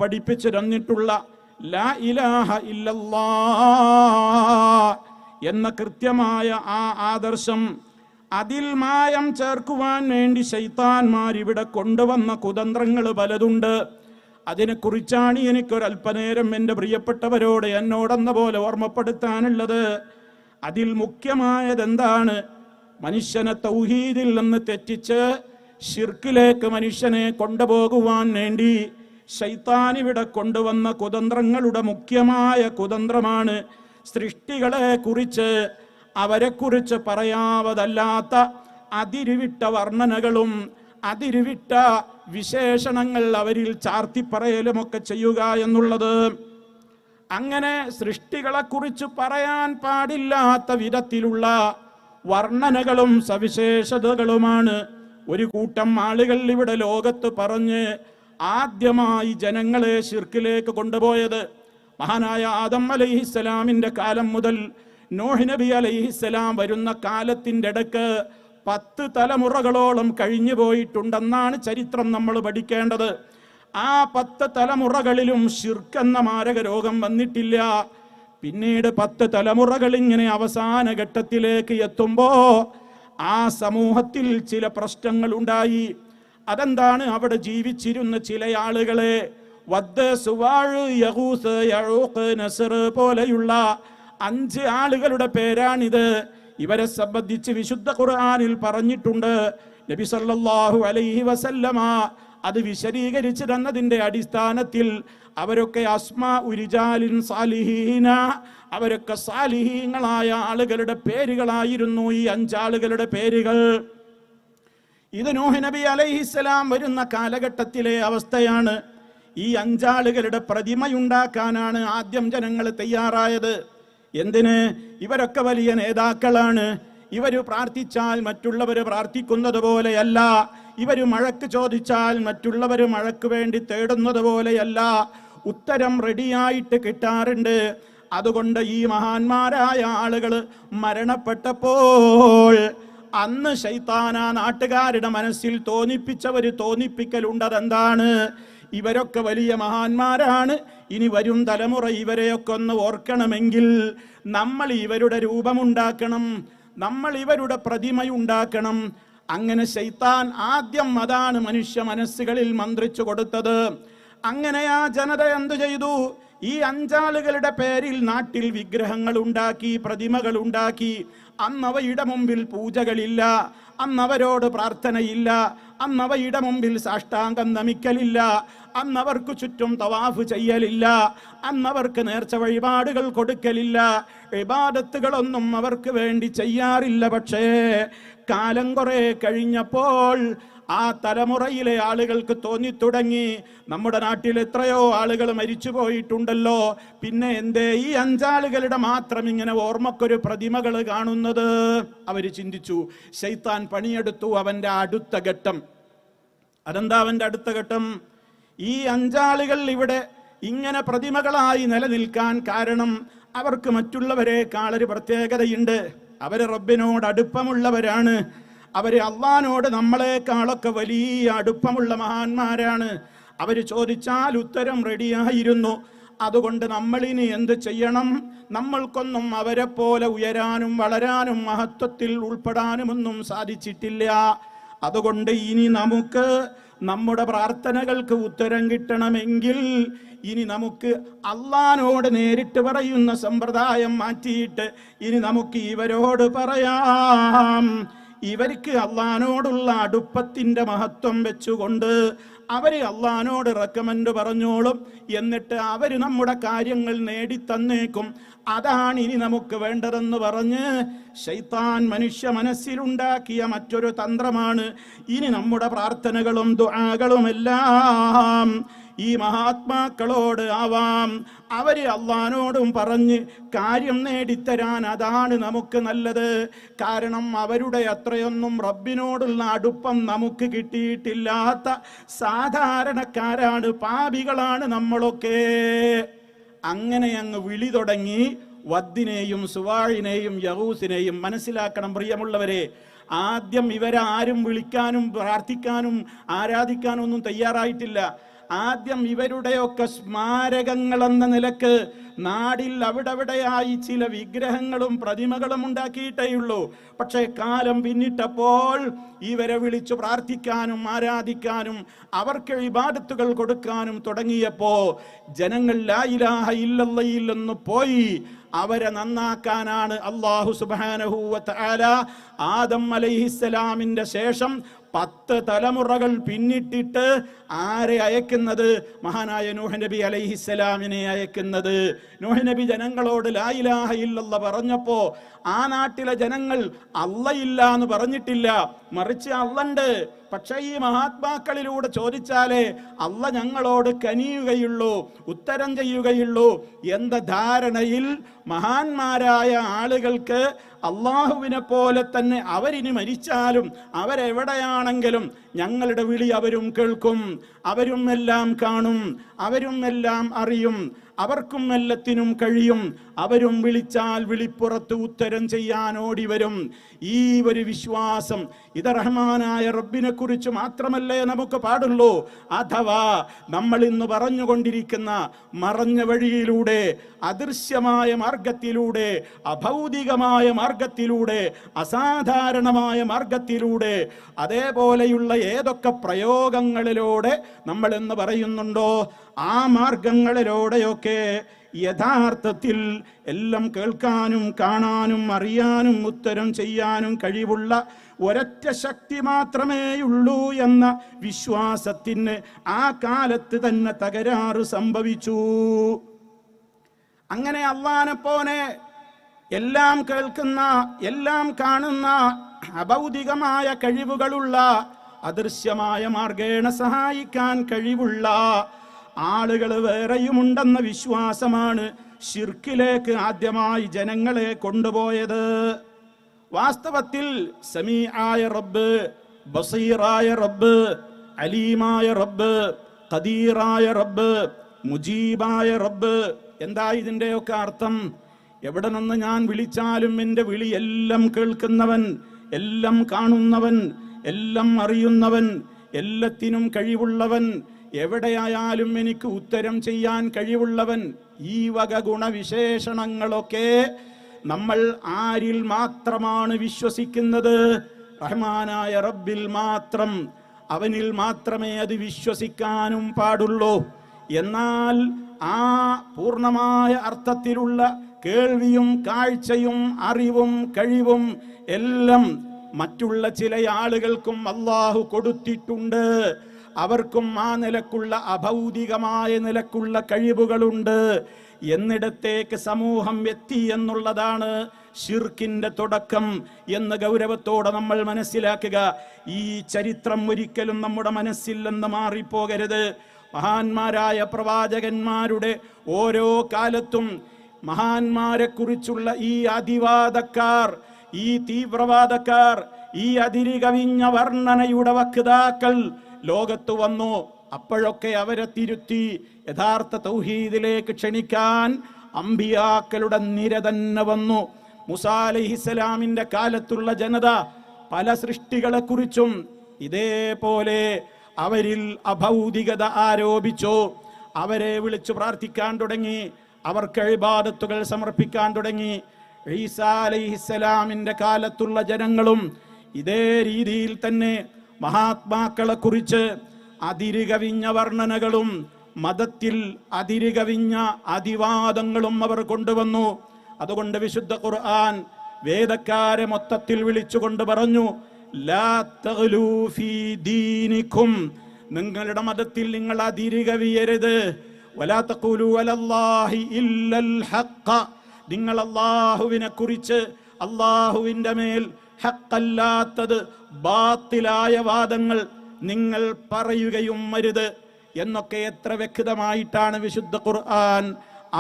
പഠിപ്പിച്ചു തന്നിട്ടുള്ള ലാ ഇലാഹ ഇല്ലല്ലാഹ് എന്ന കൃത്യമായ ആ ആദർശം, അതിൽ മായം ചേർക്കുവാൻ വേണ്ടി ശൈത്താന്മാരിവിടെ കൊണ്ടുവന്ന കുതന്ത്രങ്ങൾ പലതുണ്ട്. അതിനെക്കുറിച്ചാണ് എനിക്കൊരല്പനേരം എൻ്റെ പ്രിയപ്പെട്ടവരോട് എന്നോടെന്ന പോലെ ഓർമ്മപ്പെടുത്താനുള്ളത്. അതിൽ മുഖ്യമായതെന്താണ്? മനുഷ്യനെ തൗഹീദിൽ നിന്ന് തെറ്റിച്ച് ശിർക്കിലേക്ക് മനുഷ്യനെ കൊണ്ടുപോകുവാൻ വേണ്ടി ശൈത്താൻ ഇവിടെ കൊണ്ടുവന്ന കുതന്ത്രങ്ങളുടെ മുഖ്യമായ കുതന്ത്രമാണ് സൃഷ്ടികളെ കുറിച്ച്, അവരെക്കുറിച്ച് പറയാവതല്ലാത്ത അതിരുവിട്ട വർണ്ണനകളും അതിരുവിട്ട വിശേഷണങ്ങൾ അവരിൽ ചാർത്തിപ്പറയലുമൊക്കെ ചെയ്യുക എന്നുള്ളത്. അങ്ങനെ സൃഷ്ടികളെക്കുറിച്ച് പറയാൻ പാടില്ലാത്ത വിധത്തിലുള്ള വർണ്ണനകളും സവിശേഷതകളുമാണ് ഒരു കൂട്ടം ആളുകൾ ഇവിടെ ലോകത്ത് പറഞ്ഞ് ആദ്യമായി ജനങ്ങളെ ശിർക്കിലേക്ക് കൊണ്ടുപോയത്. മഹാനായ ആദം അലൈഹിസ്സലാമിന്റെ കാലം മുതൽ നോഹ് നബി അലൈഹിസ്സലാം വരുന്ന കാലത്തിൻ്റെ ഇടയ്ക്ക് 10 തലമുറകളോളം കഴിഞ്ഞു പോയിട്ടുണ്ടെന്നാണ് ചരിത്രം നമ്മൾ പഠിക്കേണ്ടത്. ആ 10 തലമുറകളിലും ശിർക്ക് എന്ന മാരക രോഗം വന്നിട്ടില്ല. പിന്നീട് 10 തലമുറകൾ ഇങ്ങനെ അവസാന ഘട്ടത്തിലേക്ക് എത്തുമ്പോ ആ സമൂഹത്തിൽ ചില പ്രശ്നങ്ങൾ ഉണ്ടായി. അതെന്താണ്? അവിടെ ജീവിച്ചിരുന്ന ചില ആളുകളെ വദ്ദ്, സുവാഴ്, യഗൂസ്, യഊഖ്, നസ്ർ പോലെയുള്ള 5 ആളുകളുടെ പേരാണിത്. ഇവരെ സംബന്ധിച്ച് വിശുദ്ധ ഖുർആനിൽ പറഞ്ഞിട്ടുണ്ട്. നബി സല്ലല്ലാഹു അലൈഹി വസല്ലമ അത് വിശദീകരിച്ചു തന്നതിന്റെ അടിസ്ഥാനത്തിൽ അവരൊക്കെ അസ്മാ ഉരിജാലിൻ സാലിഹീന, അവരൊക്കെ സാലിഹീങ്ങളായ ആളുകളുടെ പേരുകളായിരുന്നു ഈ 5 ആളുകളുടെ പേരുകൾ. ഇത് നൂഹ് നബി അലൈഹിസ്സലാം വരുന്ന കാലഘട്ടത്തിലെ അവസ്ഥയാണ്. ഈ 5 ആളുകളുടെ പ്രതിമയുണ്ടാക്കാനാണ് ആദ്യം ജനങ്ങൾ തയ്യാറായത്. എന്തിന്? ഇവരൊക്കെ വലിയ നേതാക്കളാണ്. ഇവര് പ്രാർത്ഥിച്ചാൽ മറ്റുള്ളവർ പ്രാർത്ഥിക്കുന്നത് പോലെയല്ല. ഇവര് മഴക്ക് ചോദിച്ചാൽ മറ്റുള്ളവർ മഴക്ക് വേണ്ടി തേടുന്നത് പോലെയല്ല. ഉത്തരം റെഡിയായിട്ട് കിട്ടാറുണ്ട്. അതുകൊണ്ട് ഈ മഹാന്മാരായ ആളുകൾ മരണപ്പെട്ടപ്പോൾ അന്ന് ശൈത്താന നാട്ടുകാരുടെ മനസ്സിൽ തോന്നിപ്പിക്കലുണ്ടതെന്താണ്? ഇവരൊക്കെ വലിയ മഹാന്മാരാണ്. ഇനി വരും തലമുറ ഇവരെയൊക്കെ ഒന്ന് ഓർക്കണമെങ്കിൽ നമ്മൾ ഇവരുടെ രൂപമുണ്ടാക്കണം, നമ്മൾ ഇവരുടെ പ്രതിമയുണ്ടാക്കണം. അങ്ങനെ ശൈത്താൻ ആദ്യം അതാണ് മനുഷ്യ മനസ്സുകളിൽ മന്ത്രിച്ചു കൊടുത്തത്. അങ്ങനെ ആ ജനത എന്തു ചെയ്തു? ഈ 5 ആളുകളുടെ പേരിൽ നാട്ടിൽ വിഗ്രഹങ്ങൾ ഉണ്ടാക്കി, പ്രതിമകൾ ഉണ്ടാക്കി. അന്നവയുടെ മുമ്പിൽ പൂജകളില്ല, അന്നവരോട് പ്രാർത്ഥനയില്ല, അന്നവയുടെ മുമ്പിൽ സാഷ്ടാംഗം നമിക്കലില്ല, അന്നവർക്ക് ചുറ്റും തവാഫ് ചെയ്യലില്ല, അന്നവർക്ക് നേർച്ച വഴിപാടുകൾ കൊടുക്കലില്ല, ഇബാദത്തുകളൊന്നും അവർക്ക് വേണ്ടി ചെയ്യാറില്ല. പക്ഷേ കാലം കുറെ കഴിഞ്ഞപ്പോൾ ആ തലമുറയിലെ ആളുകൾക്ക് തോന്നിത്തുടങ്ങി, നമ്മുടെ നാട്ടിൽ എത്രയോ ആളുകൾ മരിച്ചു പോയിട്ടുണ്ടല്ലോ, പിന്നെ എന്തേ ഈ 5 ആളുകളുടെ മാത്രം ഇങ്ങനെ ഓർമ്മക്കൊരു പ്രതിമകൾ കാണുന്നത്? അവര് ചിന്തിച്ചു. ശൈത്താൻ പണിയെടുത്തു അവന്റെ അടുത്ത ഘട്ടം. അതെന്താ അവന്റെ അടുത്ത ഘട്ടം? ഈ 5 ആളുകൾ ഇവിടെ ഇങ്ങനെ പ്രതിമകളായി നിലനിൽക്കാൻ കാരണം അവർക്ക് മറ്റുള്ളവരെക്കാളൊരു പ്രത്യേകതയുണ്ട്. അവര് റബ്ബിനോട് അടുപ്പമുള്ളവരാണ്. അവര് അള്ളാഹിനോട് നമ്മളെക്കാളൊക്കെ വലിയ അടുപ്പമുള്ള മഹാന്മാരാണ്. അവര് ചോദിച്ചാൽ ഉത്തരം റെഡിയായിരുന്നു. അതുകൊണ്ട് നമ്മളിനി എന്ത് ചെയ്യണം? നമ്മൾക്കൊന്നും അവരെ പോലെ ഉയരാനും വളരാനും മഹത്വത്തിൽ ഉൾപ്പെടാനുമൊന്നും സാധിച്ചിട്ടില്ല. അതുകൊണ്ട് ഇനി നമുക്ക് നമ്മുടെ പ്രാർത്ഥനകൾക്ക് ഉത്തരം കിട്ടണമെങ്കിൽ ഇനി നമുക്ക് അള്ളാഹിനോട് നേരിട്ട് പറയുന്ന സമ്പ്രദായം മാറ്റിയിട്ട് ഇനി നമുക്ക് ഇവരോട് പറയാം. ഇവർക്ക് അള്ളാഹിനോടുള്ള അടുപ്പത്തിന്റെ മഹത്വം വെച്ചുകൊണ്ട് അവര് അള്ളാഹിനോട് റെക്കമെൻഡ് പറഞ്ഞോളും. എന്നിട്ട് അവര് നമ്മുടെ കാര്യങ്ങൾ നേടിത്തന്നേക്കും. അതാണ് ഇനി നമുക്ക് വേണ്ടതെന്ന് പറഞ്ഞ് ശൈത്താൻ മനുഷ്യ മനസ്സിലുണ്ടാക്കിയ മറ്റൊരു തന്ത്രമാണ്. ഇനി നമ്മുടെ പ്രാർത്ഥനകളും ദുആകളും എല്ലാം ഈ മഹാത്മാക്കളോട് ആവാം. അവര് അള്ളാഹിനോടും പറഞ്ഞ് കാര്യം നേടിത്തരാൻ അതാണ് നമുക്ക് നല്ലത്. കാരണം അവരുടെ അത്രയൊന്നും റബ്ബിനോടുള്ള അടുപ്പം നമുക്ക് കിട്ടിയിട്ടില്ലാത്ത സാധാരണക്കാരാണ്, പാപികളാണ് നമ്മളൊക്കെ. അങ്ങനെ അങ്ങ് വിളി തുടങ്ങി. വദ്ദിനെയും സുവാഴിനെയും യഗൂസിനെയും മനസ്സിലാക്കണം പ്രിയമുള്ളവരെ. ആദ്യം ഇവരാരും വിളിക്കാനും പ്രാർത്ഥിക്കാനും ആരാധിക്കാനും ഒന്നും തയ്യാറായിട്ടില്ല. ആദ്യം ഇവരുടെയൊക്കെ സ്മാരകങ്ങളെന്ന നിലക്ക് നാടിൽ അവിടെവിടെയായി ചില വിഗ്രഹങ്ങളും പ്രതിമകളും ഉണ്ടാക്കിയിട്ടേയുള്ളൂ. പക്ഷേ കാലം പിന്നിട്ടപ്പോൾ ഇവരെ വിളിച്ചു പ്രാർത്ഥിക്കാനും ആരാധിക്കാനും അവർക്ക് ഇബാദത്തുകൾ കൊടുക്കാനും തുടങ്ങിയപ്പോ ജനങ്ങൾ ലാ ഇലാഹ ഇല്ലല്ലാഹിൽ നിന്ന് പോയി അവരെ നന്നാക്കാനാണ് അല്ലാഹു സുബ്ഹാനഹു വ തആല ആദം അലൈഹിസ്സലാമിന്റെ ശേഷം 10 തലമുറകൾ പിന്നിട്ടിട്ട് ആരെ അയക്കുന്നത്? മഹാനായ നൂഹ് നബി അലൈഹിസ്സലാമിനെ അയക്കുന്നത്. നൂഹ് നബി ജനങ്ങളോട് ലാ ഇലാഹ ഇല്ലല്ലാഹ് പറഞ്ഞപ്പോ ആ നാട്ടിലെ ജനങ്ങൾ അള്ളയില്ല എന്ന് പറഞ്ഞിട്ടില്ല, മറിച്ച് അള്ളണ്ട്. പക്ഷേ ഈ മഹാത്മാക്കളിലൂടെ ചോദിച്ചാലേ അള്ള ഞങ്ങളോട് കനിയുകയുള്ളൂ, ഉത്തരം ചെയ്യുകയുള്ളൂ എന്ന ധാരണയിൽ മഹാന്മാരായ ആളുകൾക്ക് അള്ളാഹുവിനെ പോലെ തന്നെ അവരിനി മരിച്ചാലും അവരെവിടെയാണെങ്കിലും ഞങ്ങളുടെ വിളി അവരും കേൾക്കും, അവരും എല്ലാം കാണും, അവരും എല്ലാം അറിയും, അവർക്കും എല്ലാത്തിനും കഴിയും, അവരും വിളിച്ചാൽ വിളിപ്പുറത്ത് ഉത്തരം ചെയ്യാൻ ഓടി വരും. ഈ ഒരു വിശ്വാസം ഇത് റഹ്മാനായ റബ്ബിനെ കുറിച്ച് മാത്രമല്ലേ നമുക്ക് പാടുള്ളൂ. അഥവാ നമ്മൾ ഇന്ന് പറഞ്ഞുകൊണ്ടിരിക്കുന്ന മറഞ്ഞ വഴിയിലൂടെ, അദൃശ്യമായ മാർഗത്തിലൂടെ, അഭൗതികമായ മാർഗത്തിലൂടെ, അസാധാരണമായ മാർഗത്തിലൂടെ, അതേപോലെയുള്ള ഏതൊക്കെ പ്രയോഗങ്ങളിലൂടെ നമ്മൾ എന്ന് പറയുന്നുണ്ടോ ആ മാർഗങ്ങളിലൂടെയൊക്കെ യഥാർത്ഥത്തിൽ എല്ലാം കേൾക്കാനും കാണാനും അറിയാനും ഉത്തരം ചെയ്യാനും കഴിവുള്ള ഒരൊറ്റ ശക്തി മാത്രമേയുള്ളൂ എന്ന വിശ്വാസത്തിന് ആ കാലത്ത് തന്നെ തകരാറ് സംഭവിച്ചു. അങ്ങനെ അല്ലാഹുവിനെ പോലെ എല്ലാം കേൾക്കുന്ന, എല്ലാം കാണുന്ന, അഭൗതികമായ കഴിവുകളുള്ള, അദൃശ്യമായ മാർഗേണ സഹായിക്കാൻ കഴിവുള്ള ആളുകൾ വേറെയുമുണ്ടെന്ന വിശ്വാസമാണ് ശിർക്കിലേക്ക് ആദ്യമായി ജനങ്ങളെ കൊണ്ടുപോയത്. വാസ്തവത്തിൽ സമീആയ റബ്ബ്, ബസീറായ റബ്ബ്, അലീമായ റബ്ബ്, ഖദീറായ റബ്ബ്, മുജീബായ റബ്ബ്, എന്താ ഇതിൻ്റെയൊക്കെ അർത്ഥം? എവിടെ നിന്ന് ഞാൻ വിളിച്ചാലും എൻ്റെ വിളി എല്ലാം കേൾക്കുന്നവൻ, എല്ലാം കാണുന്നവൻ, എല്ലാം അറിയുന്നവൻ, എല്ലാത്തിനും കഴിവുള്ളവൻ, എവിടെയായാലും എനിക്ക് ഉത്തരം ചെയ്യാൻ കഴിവുള്ളവൻ. ഈ വക ഗുണവിശേഷണങ്ങളൊക്കെ നമ്മൾ ആരിൽ മാത്രമാണ് വിശ്വസിക്കുന്നത്? റഹ്മാനായ റബ്ബിൽ മാത്രം. അവനിൽ മാത്രമേ അത് വിശ്വസിക്കാനും പാടുള്ളൂ. എന്നാൽ ആ പൂർണ്ണമായ അർത്ഥത്തിലുള്ള കേൾവിയും കാഴ്ചയും അറിവും കഴിവും എല്ലാം മറ്റുള്ള ചില ആളുകൾക്കും അല്ലാഹു കൊടുത്തിട്ടുണ്ട്. അവർക്കും ആ നിലക്കുള്ള അഭൗതികമായ നിലക്കുള്ള കഴിവുകളുണ്ട്. എന്നിടത്തേക്ക് സമൂഹം എത്തി എന്നുള്ളതാണ് ശിർക്കിന്റെ തുടക്കം എന്ന് ഗൗരവത്തോടെ നമ്മൾ മനസ്സിലാക്കുക. ഈ ചരിത്രം ഒരിക്കലും നമ്മുടെ മനസ്സിൽ നിന്ന് മാറിപ്പോകരുത്. മഹാന്മാരായ പ്രവാചകന്മാരുടെ ഓരോ കാലത്തും മഹാന്മാരെ കുറിച്ചുള്ള ഈ അതിവാദക്കാർ, ഈ തീവ്രവാദക്കാർ, ഈ അതിരുകവിഞ്ഞ വർണ്ണനയുടെ വക്താക്കൾ ലോകത്ത് വന്നു. അപ്പോഴൊക്കെ അവരെ തിരുത്തി യഥാർത്ഥ തൗഹീദിലേക്ക് ക്ഷണിക്കാൻ അമ്പിയാക്കളുടെ നിര തന്നെ വന്നു. മൂസാ അലൈഹിസ്സലാമിന്റെ കാലത്തുള്ള ജനത പല സൃഷ്ടികളെ കുറിച്ചും ഇതേപോലെ അവരിൽ അഭൗതികത ആരോപിച്ചു. അവരെ വിളിച്ചു പ്രാർത്ഥിക്കാൻ തുടങ്ങി, അവർക്ക് ഇബാദത്തുകൾ സമർപ്പിക്കാൻ തുടങ്ങി. ഈസാ അലൈഹിസ്സലാമിന്റെ കാലത്തുള്ള ജനങ്ങളും ഇതേ രീതിയിൽ തന്നെ മഹാത്മാക്കളെ കുറിച്ച് അതിരുകവിഞ്ഞ വർണ്ണനകളും മതത്തിൽ അതിരുകവിഞ്ഞ അതിവാദങ്ങളും അവർ കൊണ്ടുവന്നു. അതുകൊണ്ട് വിശുദ്ധ ഖുർആൻ വേദക്കാരെ മൊത്തത്തിൽ വിളിച്ചുകൊണ്ട് പറഞ്ഞു, ലാ തഗ്ലൂ ഫീ ദീനിക്കും, നിങ്ങളുടെ മതത്തിൽ നിങ്ങൾ അതിരുകവിയരുത്. വലാ തഖൂലു അലല്ലാഹി ഇല്ലൽ ഹഖ്, നിങ്ങൾ അല്ലാഹുവിനെ കുറിച്ച് അല്ലാഹുവിന്റെ മേൽ ഹഖല്ലാത്തത് ബാത്തിലായ വാദങ്ങൾ നിങ്ങൾ പറയുകയും അരുത് എന്നൊക്കെ എത്ര വ്യക്തമായിട്ടാണ് വിശുദ്ധ ഖുർആൻ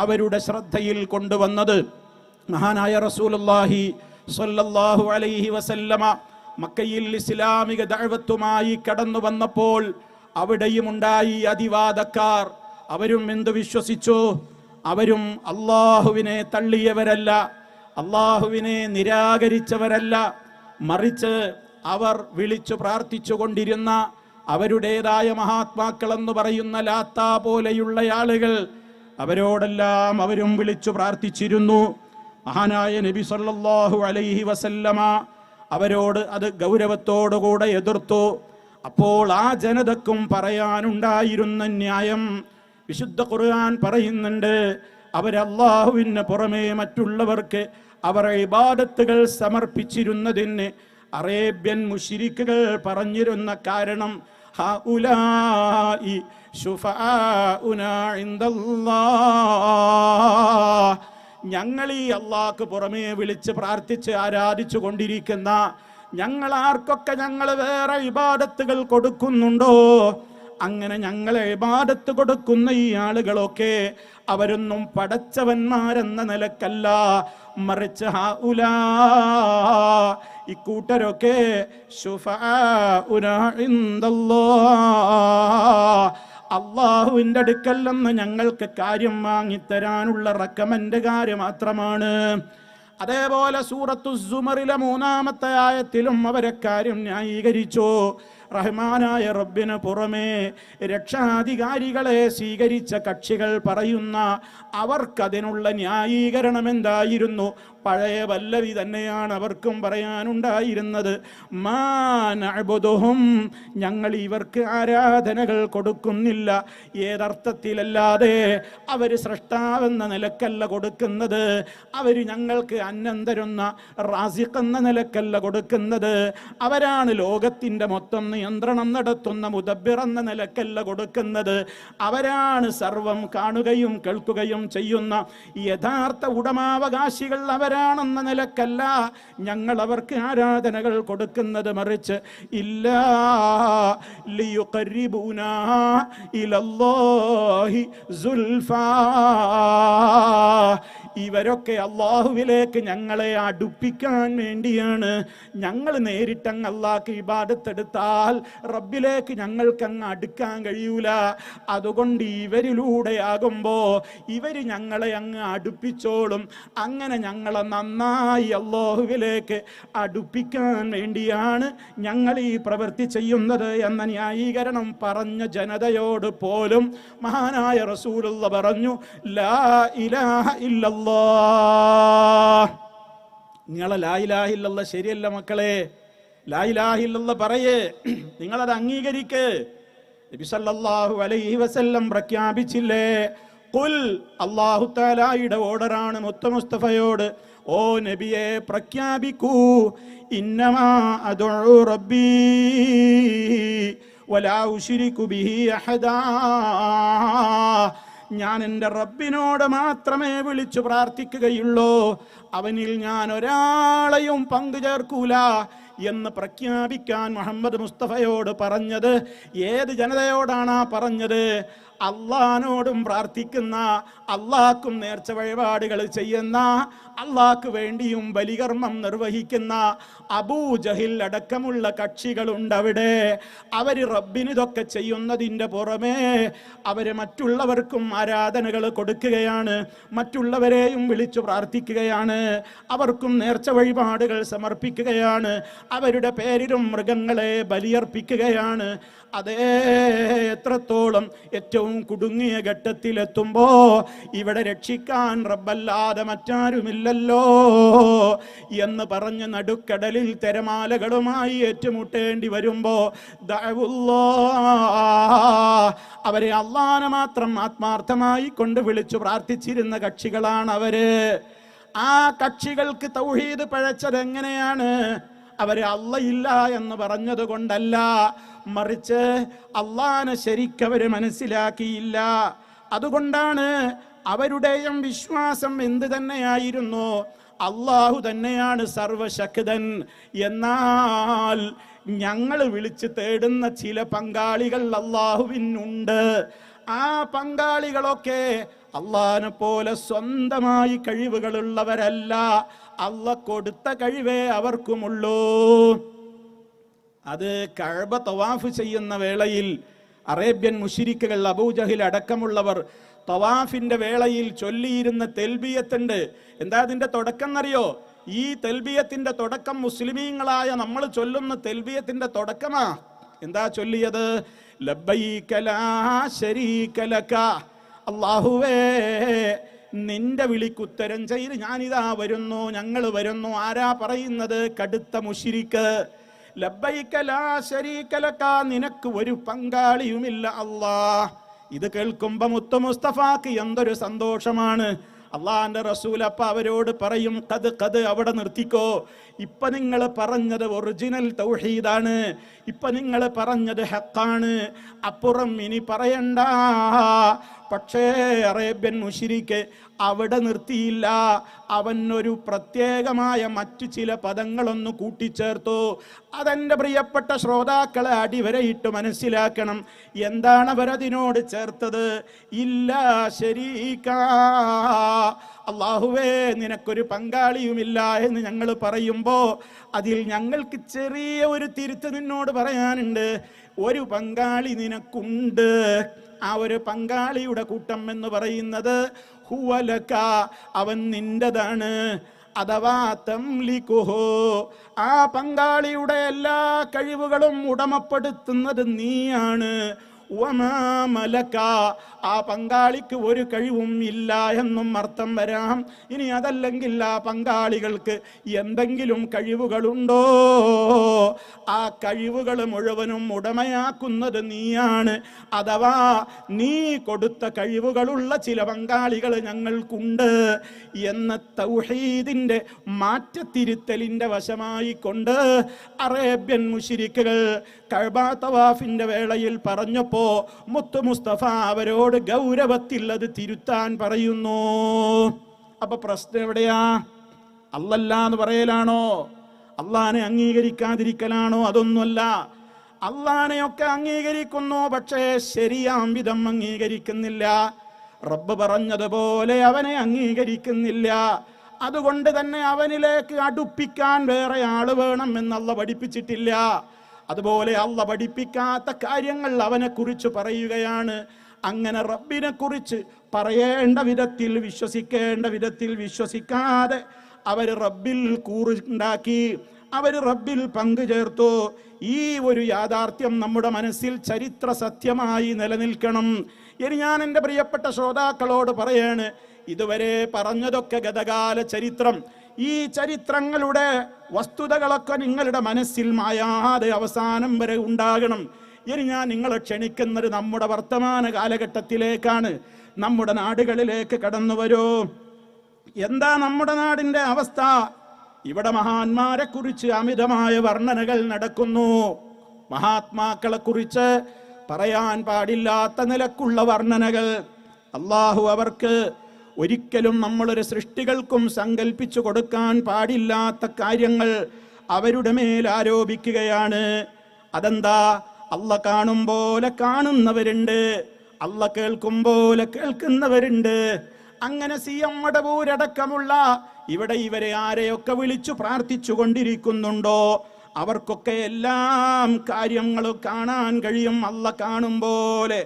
അവരുടെ ശ്രദ്ധയിൽ കൊണ്ടുവന്നത്. മഹാനായ റസൂലുള്ളാഹി സ്വല്ലല്ലാഹു അലൈഹി വസല്ലമ മക്കയിൽ ഇസ്ലാമിക ദഅവത്തുമായി കടന്നു വന്നപ്പോൾ അവിടെയും ഉണ്ടായി അതിവാദക്കാർ. അവരും എന്തു വിശ്വസിച്ചു? അവരും അല്ലാഹുവിനെ തള്ളിയവരല്ല, അല്ലാഹുവിനെ നിരാകരിച്ചവരല്ല, മറിച്ച് അവർ വിളിച്ചു പ്രാർത്ഥിച്ചു കൊണ്ടിരുന്ന അവരുടേതായ മഹാത്മാക്കളെന്ന് പറയുന്ന ലാത്ത പോലെയുള്ള ആളുകൾ, അവരോടെല്ലാം അവരും വിളിച്ചു പ്രാർത്ഥിച്ചിരുന്നു. മഹാനായ നബി സല്ലല്ലാഹു അലൈഹി വസല്ലമ അവരോട് അത് ഗൗരവത്തോടുകൂടെ എതിർത്തു. അപ്പോൾ ആ ജനതക്കും പറയാനുണ്ടായിരുന്ന ന്യായം വിശുദ്ധ ഖുർആൻ പറയുന്നുണ്ട്. അവരല്ലാഹുവിന് പുറമെ മറ്റുള്ളവർക്ക് അവർ ഇബാദത്തുകൾ സമർപ്പിച്ചിരുന്നതിന് അറേബ്യൻ മുശ്രിക്കുകൾ പറഞ്ഞിരുന്ന കാരണം ഹഉലാഇ ശുഫാഉനാ ഇൻദല്ലാഹ്, ഞങ്ങൾ ഈ അല്ലാഹ്ക്ക് പുറമെ വിളിച്ച് പ്രാർത്ഥിച്ച് ആരാധിച്ചു കൊണ്ടിരിക്കുന്ന ഞങ്ങൾ ആർക്കൊക്കെ ഞങ്ങൾ വേറെ ഇബാദത്തുകൾ കൊടുക്കുന്നുണ്ടോ, അങ്ങനെ ഞങ്ങളെ ഇബാദത്ത് കൊടുക്കുന്ന ഈ ആളുകളൊക്കെ അവരൊന്നും പടച്ചവന്മാരെന്ന നിലക്കല്ല, മറിച്ച് ഹഉലാ ഇക്കൂട്ടരൊക്കെ ശുഫാഉനാ ഇൻദല്ലാഹ്, അള്ളാഹുവിൻ്റെ അടുക്കൽ നിന്ന് ഞങ്ങൾക്ക് കാര്യം വാങ്ങിത്തരാനുള്ള റെക്കമെൻഡുകാര് മാത്രമാണ്. അതേപോലെ സൂറത്തു സുമറിലെ 3-ാമത്തെ ആയത്തിലും അവരെ കാര്യം ന്യായീകരിച്ചു. റഹ്മാനായ റബ്ബിന് പുറമേ രക്ഷാധികാരികളെ സ്വീകരിച്ച കക്ഷികൾ പറയുന്ന അവർക്കതിനുള്ള ന്യായീകരണം എന്തായിരുന്നു? പഴയ പല്ലവി തന്നെയാണ് അവർക്കും പറയാനുണ്ടായിരുന്നത്. മാ നഅ്ബുദുഹും, ഞങ്ങൾ ഇവർക്ക് ആരാധനകൾ കൊടുക്കുന്നില്ല. ഏതർത്ഥത്തിലല്ലാതെ അവർ സൃഷ്ടാവെന്ന നിലക്കല്ല കൊടുക്കുന്നത്, അവർ ഞങ്ങൾക്ക് അന്നം തരുന്ന റാസിഖ് എന്ന നിലക്കല്ല കൊടുക്കുന്നത്, അവരാണ് ലോകത്തിൻ്റെ മൊത്തം നിയന്ത്രണം നടത്തുന്ന മുദബ്ബിർ എന്ന നിലക്കല്ല കൊടുക്കുന്നത്, അവരാണ് സർവം കാണുകയും കേൾക്കുകയും ചെയ്യുന്ന യഥാർത്ഥ ഉടമാവകാശികൾ അവരാണെന്ന നിലക്കല്ല ഞങ്ങൾ അവർക്ക് ആരാധനകൾ കൊടുക്കുന്നത്, മറിച്ച് ഇല്ലാ ലിയുഖർരിബൂനാ ഇലല്ലാഹി സുൽഫാ, ഇവരൊക്കെ അള്ളാഹുവിലേക്ക് ഞങ്ങളെ അടുപ്പിക്കാൻ വേണ്ടിയാണ്. ഞങ്ങൾ നേരിട്ടങ്ങ് അള്ളാഹ്ക്ക് ഇബാദത്തെടുത്താൽ റബ്ബിലേക്ക് ഞങ്ങൾക്കങ്ങ് അടുക്കാൻ കഴിയൂല. അതുകൊണ്ട് ഇവരിലൂടെയാകുമ്പോ ഇവർ ഞങ്ങളെ അങ്ങ് അടുപ്പിച്ചോളും. അങ്ങനെ ഞങ്ങളെ നന്നായി അള്ളാഹുവിലേക്ക് അടുപ്പിക്കാൻ വേണ്ടിയാണ് ഞങ്ങൾ ഈ പ്രവൃത്തി ചെയ്യുന്നത് എന്ന ന്യായീകരണം പറഞ്ഞ ജനതയോട് പോലും മഹാനായ റസൂലുള്ള പറഞ്ഞു, ലാ ഇലാഹ ഇല്ലല്ലാഹ്, നിങ്ങളെ ലാ ഇലാഹ ഇല്ലല്ലാഹ് ശരിയല്ല മക്കളെ, ലാ ഇലാഹ ഇല്ലല്ലാഹ് പറയേ, നിങ്ങളത് അംഗീകരിക്ക്. നബി സല്ലല്ലാഹു അലൈഹി വസല്ലം പ്രഖ്യാപിച്ചില്ലേ, ഖുൽ, അല്ലാഹു തആലയുടെ ഓർഡറാണ് മുത്ത മുസ്തഫയോട്, ഓ നബിയെ പ്രഖ്യാപിക്കൂ, ഇന്നമാ അദ്ഉ റബ്ബി വലാ ഉശ്രികു ബിഹി അഹദാ, ഞാൻ എൻ്റെ റബ്ബിനോട് മാത്രമേ വിളിച്ചു പ്രാർത്ഥിക്കുകയുള്ളൂ, അവനിൽ ഞാൻ ഒരാളെയും പങ്കു ചേർക്കൂല എന്ന് പ്രഖ്യാപിക്കാൻ മുഹമ്മദ് മുസ്തഫയോട് പറഞ്ഞത് ഏത് ജനതയോടാണ് പറഞ്ഞത്? അള്ളാഹിനോടും പ്രാർത്ഥിക്കുന്ന, അള്ളാഹ്ക്കും നേർച്ച വഴിപാടുകൾ ചെയ്യുന്ന, അള്ളാഹ്ക്ക് വേണ്ടിയും ബലികർമ്മം നിർവഹിക്കുന്ന അബൂജഹിൽ അടക്കമുള്ള കക്ഷികളുണ്ട് അവിടെ. അവർ റബ്ബിനിതൊക്കെ ചെയ്യുന്നതിൻ്റെ പുറമേ അവർ മറ്റുള്ളവർക്കും ആരാധനകൾ കൊടുക്കുകയാണ്, മറ്റുള്ളവരെയും വിളിച്ചു പ്രാർത്ഥിക്കുകയാണ്, അവർക്കും നേർച്ച വഴിപാടുകൾ സമർപ്പിക്കുകയാണ്, അവരുടെ പേരിലും മൃഗങ്ങളെ ബലിയർപ്പിക്കുകയാണ്. അതേ എത്രത്തോളം ഏറ്റവും കുടുങ്ങിയ ഘട്ടത്തിലെത്തുമ്പോ ഇവിടെ രക്ഷിക്കാൻ റബ്ബല്ലാതെ മറ്റാരുമില്ലല്ലോ എന്ന് പറഞ്ഞ് നടുക്കടലിൽ തിരമാലകളുമായി ഏറ്റുമുട്ടേണ്ടി വരുമ്പോ അവരെ അള്ളാനെ മാത്രം ആത്മാർത്ഥമായി കൊണ്ട് വിളിച്ചു പ്രാർത്ഥിച്ചിരുന്ന കക്ഷികളാണ് അവര്. ആ കക്ഷികൾക്ക് തൗഹീദ് പഴച്ചത് എങ്ങനെയാണ്? അവര് അള്ളയില്ല എന്ന് പറഞ്ഞത് കൊണ്ടല്ല, മറിച്ച് അള്ളാനെ ശരിക്കവര് മനസ്സിലാക്കിയില്ല. അതുകൊണ്ടാണ് അവരുടെയും വിശ്വാസം എന്ത് തന്നെയായിരുന്നു, അള്ളാഹു തന്നെയാണ് സർവശക്തൻ. എന്നാൽ ഞങ്ങൾ വിളിച്ച് തേടുന്ന ചില പങ്കാളികൾ അള്ളാഹുവിനുണ്ട്. ആ പങ്കാളികളൊക്കെ അള്ളാഹിനെ പോലെ സ്വന്തമായി കഴിവുകളുള്ളവരല്ല, അള്ളാഹ് കൊടുത്ത കഴിവേ അവർക്കുമുള്ളൂ. അത് കഅബ തവാഫ് ചെയ്യുന്ന വേളയിൽ അറേബ്യൻ മുശ്രിക്കുകൾ അബൂജഹിൽ അടക്കമുള്ളവർ തവാഫിന്റെ വേളയിൽ ചൊല്ലിയിരുന്ന തെൽബിയത്തുണ്ട്. എന്താ അതിന്റെ തുടക്കം എന്നറിയോ? ഈ തെൽബിയത്തിന്റെ തുടക്കം മുസ്ലിമീങ്ങളായ നമ്മൾ ചൊല്ലുന്ന തെൽബിയത്തിന്റെ തുടക്കമാ. എന്താ ചൊല്ലിയത്? ലബ്ബൈക ലാ ശരീക ലക. അല്ലാഹുവേ, നിന്റെ വിളിക്കുത്തരം ചെയ്ത് ഞാനിതാ വരുന്നു, ഞങ്ങൾ വരുന്നു. ആരാ പറയുന്നത്? കടുത്ത മുശ്രിക്ക്. ലബ്ബൈക ലാ ശരീക ലക, നിനക്ക് ഒരു പങ്കാളിയുമില്ല അല്ലാഹ്. ഇത് കേൾക്കുമ്പോ മുത്തു മുസ്തഫാക്ക് എന്തൊരു സന്തോഷമാണ്. അള്ളാന്റെ റസൂൽ അപ്പ അവരോട് പറയും, കത് അവിടെ നിർത്തിക്കോ. ഇപ്പൊ നിങ്ങൾ പറഞ്ഞത് ഒറിജിനൽ തൗഹീദാണ്, ഇപ്പൊ നിങ്ങൾ പറഞ്ഞത് ഹക്കാണ്, അപ്പുറം ഇനി പറയണ്ട. പക്ഷേ അറേബ്യൻ മുശ്രിക്ക് അവിടെ നിർത്തിയില്ല. അവൻ ഒരു പ്രത്യേകമായ മറ്റു ചില പദങ്ങളൊന്ന് കൂട്ടിച്ചേർത്തു. അതെന്റെ പ്രിയപ്പെട്ട ശ്രോതാക്കളെ അടിവരയിട്ട് മനസ്സിലാക്കണം. എന്താണ് അവരതിനോട് ചേർത്തത്? ഇല്ലാ ശരീക. അല്ലാഹുവേ, നിനക്കൊരു പങ്കാളിയുമില്ല എന്ന് ഞങ്ങൾ പറയുമ്പോ അതിൽ ഞങ്ങൾക്ക് ചെറിയ ഒരു തിരുത്ത് നിന്നോട് പറയാനുണ്ട്. ഒരു പങ്കാളി നിനക്കുണ്ട്. ആ ഒരു പങ്കാളിയുടെ കൂട്ടം എന്ന് പറയുന്നത് ഹുവലക, അവൻ നിന്റെതാണ്. അഥവാ തംലികുഹു, ആ പങ്കാളിയുടെ എല്ലാ കഴിവുകളും ഉടമപ്പെടുത്തുന്നത് നീയാണ്. വമാ മലക, ആ പങ്കാളിക്ക് ഒരു കഴിവും ഇല്ല എന്നും അർത്ഥം വരാം. ഇനി അതല്ലെങ്കിൽ ആ പങ്കാളികൾക്ക് എന്തെങ്കിലും കഴിവുകളുണ്ടോ? ആ കഴിവുകൾ മുഴുവനും ഉടമയാക്കുന്നത് നീയാണ്. അഥവാ നീ കൊടുത്ത കഴിവുകളുള്ള ചില പങ്കാളികൾ ഞങ്ങൾക്കുണ്ട് എന്ന തൗഹീദിന്റെ മാറ്റത്തിരുത്തലിന്റെ വശമായി കൊണ്ട് അറേബ്യൻ മുശ്രിക്കുകൾ കഅബ തവാഫിന്റെ വേളയിൽ പറഞ്ഞപ്പോൾ മുത്തു മുസ്തഫ അവരോട് ഗൗരവത്തിൽ അത് തിരുത്താൻ പറയുന്നു. അപ്പൊ പ്രശ്നം എവിടെയാ? അല്ലല്ല എന്ന് പറയലാണോ? അള്ളാനെ അംഗീകരിക്കാതിരിക്കലാണോ? അതൊന്നുമല്ല. അള്ളാനെയൊക്കെ അംഗീകരിക്കുന്നു, പക്ഷേ ശരിയാം വിധം അംഗീകരിക്കുന്നില്ല. റബ്ബ് പറഞ്ഞതുപോലെ അവനെ അംഗീകരിക്കുന്നില്ല. അതുകൊണ്ട് തന്നെ അവനിലേക്ക് അടുപ്പിക്കാൻ വേറെ ആള് വേണം എന്നല്ല പഠിപ്പിച്ചിട്ടില്ല. അതുപോലെ അല്ല പഠിപ്പിക്കാത്ത കാര്യങ്ങൾ അവനെ കുറിച്ച് പറയുകയാണ്. അങ്ങനെ റബ്ബിനെ കുറിച്ച് പറയേണ്ട വിധത്തിൽ വിശ്വസിക്കേണ്ട വിധത്തിൽ വിശ്വസിക്കാതെ അവർ റബ്ബിൽ കൂറുണ്ടാക്കി, അവർ റബ്ബിൽ പങ്കുചേർത്തു. ഈ ഒരു യാഥാർത്ഥ്യം നമ്മുടെ മനസ്സിൽ ചരിത്ര സത്യമായി നിലനിൽക്കണം. ഇനി ഞാൻ എൻ്റെ പ്രിയപ്പെട്ട ശ്രോതാക്കളോട് പറയാണ്, ഇതുവരെ പറഞ്ഞതൊക്കെ ഗതകാല ചരിത്രം. ഈ ചരിത്രങ്ങളുടെ വസ്തുതകളൊക്കെ നിങ്ങളുടെ മനസ്സിൽ മായാതെ അവസാനം വരെ ഉണ്ടാകണം. ഇനി ഞാൻ നിങ്ങളെ ക്ഷണിക്കുന്നത് നമ്മുടെ വർത്തമാന കാലഘട്ടത്തിലേക്കാണ്. നമ്മുടെ നാടുകളിലേക്ക് കടന്നു വരൂ. എന്താ നമ്മുടെ നാടിന്റെ അവസ്ഥ? ഇവിടെ മഹാന്മാരെ കുറിച്ച് അമിതമായ വർണ്ണനകൾ നടക്കുന്നു. മഹാത്മാക്കളെ കുറിച്ച് പറയാൻ പാടില്ലാത്ത നിലക്കുള്ള വർണ്ണനകൾ. അള്ളാഹു അവർക്ക് ഒരിക്കലും നമ്മളൊരു സൃഷ്ടികൾക്കും സങ്കല്പിച്ചു കൊടുക്കാൻ പാടില്ലാത്ത കാര്യങ്ങൾ അവരുടെ മേൽ ആരോപിക്കുകയാണ്. അതെന്താ? അല്ല കാണും പോലെ കാണുന്നവരുണ്ട്, അല്ല കേൾക്കും പോലെ കേൾക്കുന്നവരുണ്ട്. അങ്ങനെ CM മടവൂരടക്കമുള്ള ഇവിടെ ഇവരെ ആരെയൊക്കെ വിളിച്ചു പ്രാർത്ഥിച്ചു കൊണ്ടിരിക്കുന്നുണ്ടോ അവർക്കൊക്കെ എല്ലാം കാര്യങ്ങളും കാണാൻ കഴിയും. അല്ല കാണും പോലെ,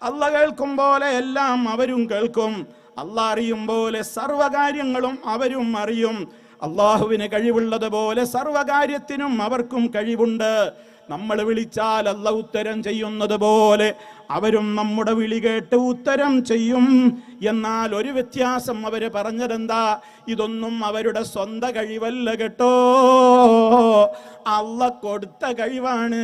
അല്ല കേൾക്കും പോലെ എല്ലാം അവരും കേൾക്കും. അല്ല അറിയും പോലെ സർവകാര്യങ്ങളും അവരും അറിയും. അള്ളാഹുവിന് കഴിവുള്ളതുപോലെ സർവകാര്യത്തിനും അവർക്കും കഴിവുണ്ട്. നമ്മൾ വിളിച്ചാൽ അല്ല ഉത്തരം ചെയ്യുന്നത് പോലെ അവരും നമ്മുടെ വിളി കേട്ട് ഉത്തരം ചെയ്യും. എന്നാൽ ഒരു വ്യത്യാസം അവര് പറഞ്ഞതെന്താ? ഇതൊന്നും അവരുടെ സ്വന്തം കഴിവല്ല കേട്ടോ, അല്ല കൊടുത്ത കഴിവാണ്.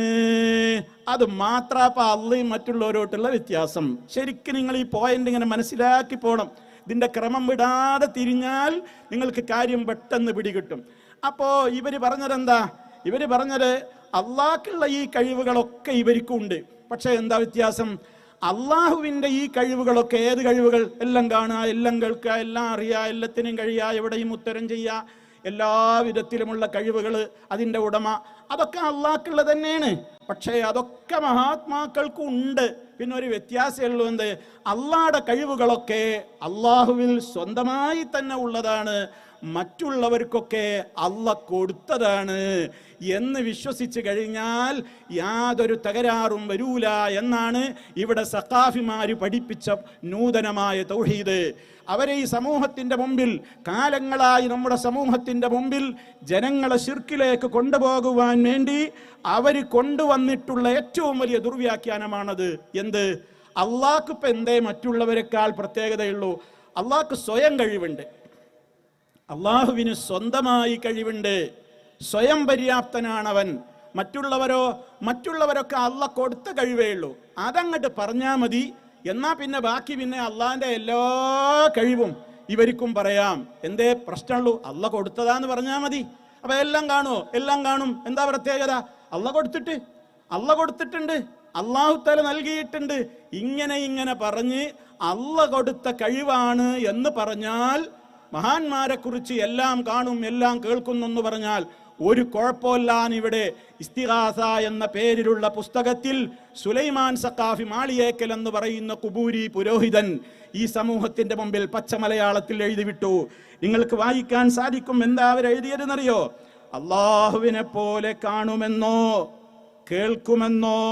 അത് മാത്രം അള്ളയും മറ്റുള്ളവരോട്ടുള്ള വ്യത്യാസം. ശരിക്കും നിങ്ങൾ ഈ പോയിന്റ് ഇങ്ങനെ മനസ്സിലാക്കി പോണം. ഇതിന്റെ ക്രമം വിടാതെ തിരിഞ്ഞാൽ നിങ്ങൾക്ക് കാര്യം പെട്ടെന്ന് പിടികിട്ടും. അപ്പോ ഇവര് പറഞ്ഞതെന്താ? ഇവര് പറഞ്ഞത് അള്ളാഹ്ക്കുള്ള ഈ കഴിവുകളൊക്കെ ഇവർക്കുണ്ട്. പക്ഷെ എന്താ വ്യത്യാസം? അള്ളാഹുവിന്റെ ഈ കഴിവുകളൊക്കെ, ഏത് കഴിവുകൾ? എല്ലാം കാണുക, എല്ലാം കേൾക്കുക, എല്ലാം അറിയുക, എല്ലാത്തിനും കഴിയുക, എവിടെയും ഉത്തരം ചെയ്യുക, എല്ലാ വിധത്തിലുമുള്ള കഴിവുകൾ അതിൻ്റെ ഉടമ, അതൊക്കെ അള്ളാഹ്ക്കുള്ള തന്നെയാണ്. പക്ഷേ അതൊക്കെ മഹാത്മാക്കൾക്കും ഉണ്ട്. പിന്നെ ഒരു വ്യത്യാസമേ ഉള്ളൂ. എന്ത്? അള്ളാഹുടെ കഴിവുകളൊക്കെ അള്ളാഹുവിൽ സ്വന്തമായി തന്നെ ഉള്ളതാണ്, മറ്റുള്ളവർക്കൊക്കെ അള്ളാഹ് കൊടുത്തതാണ് എന്ന് വിശ്വസിച്ച് കഴിഞ്ഞാൽ യാതൊരു തകരാറും വരൂല എന്നാണ് ഇവിടെ സഖാഫിമാര് പഠിപ്പിച്ച നൂതനമായ തൗഹീദ്. അവരെ ഈ സമൂഹത്തിന്റെ മുമ്പിൽ, കാലങ്ങളായി നമ്മുടെ സമൂഹത്തിന്റെ മുമ്പിൽ ജനങ്ങളെ ശിർക്കിലേക്ക് കൊണ്ടുപോകുവാൻ വേണ്ടി അവർ കൊണ്ടുവന്നിട്ടുള്ള ഏറ്റവും വലിയ ദുർവ്യാഖ്യാനമാണത്. എന്ത്? അള്ളാഹ്ക്ക് ഇപ്പം എന്തേ മറ്റുള്ളവരെക്കാൾ പ്രത്യേകതയുള്ളൂ? അള്ളാഹ്ക്ക് സ്വയം കഴിവുണ്ട്, അള്ളാഹുവിന് സ്വന്തമായി കഴിവുണ്ട്, സ്വയം പര്യാപ്തനാണവൻ. മറ്റുള്ളവരൊക്കെ അള്ളാഹ് കൊടുത്ത കഴിവേ ഉള്ളൂ, അതങ്ങോട്ട് പറഞ്ഞാൽ മതി. എന്നാ പിന്നെ ബാക്കി പിന്നെ അള്ളാഹിന്റെ എല്ലാ കഴിവും ഇവർക്കും പറയാം. എന്തേ പ്രശ്നമുള്ളൂ? അള്ളാഹ് കൊടുത്തതാന്ന് പറഞ്ഞാൽ മതി. അപ്പൊ എല്ലാം കാണുമോ? എല്ലാം കാണും. എന്താ പ്രത്യേകത? അള്ളാഹ് കൊടുത്തിട്ടുണ്ട്, അള്ളാഹു തആല നൽകിയിട്ടുണ്ട്. ഇങ്ങനെ പറഞ്ഞ് അള്ളാഹ് കൊടുത്ത കഴിവാണ് എന്ന് പറഞ്ഞാൽ, മഹാന്മാരെ കുറിച്ച് എല്ലാം കാണും എല്ലാം കേൾക്കുന്നെന്ന് പറഞ്ഞാൽ ഒരു കുഴപ്പമില്ലാന്ന് ഇവിടെ ഇസ്തിഗാസ എന്ന പേരിലുള്ള പുസ്തകത്തിൽ സുലൈമാൻ സഖാഫി മാളിയേക്കൽ എന്ന് പറയുന്ന കുബൂരി പുരോഹിതൻ ഈ സമൂഹത്തിന്റെ മുമ്പിൽ പച്ച മലയാളത്തിൽ എഴുതി വിട്ടു. നിങ്ങൾക്ക് വായിക്കാൻ സാധിക്കും. എന്താ അവരെഴുതിയതെന്നറിയോ? അള്ളാഹുവിനെ പോലെ കാണുമെന്നോ കേൾക്കുമെന്നോ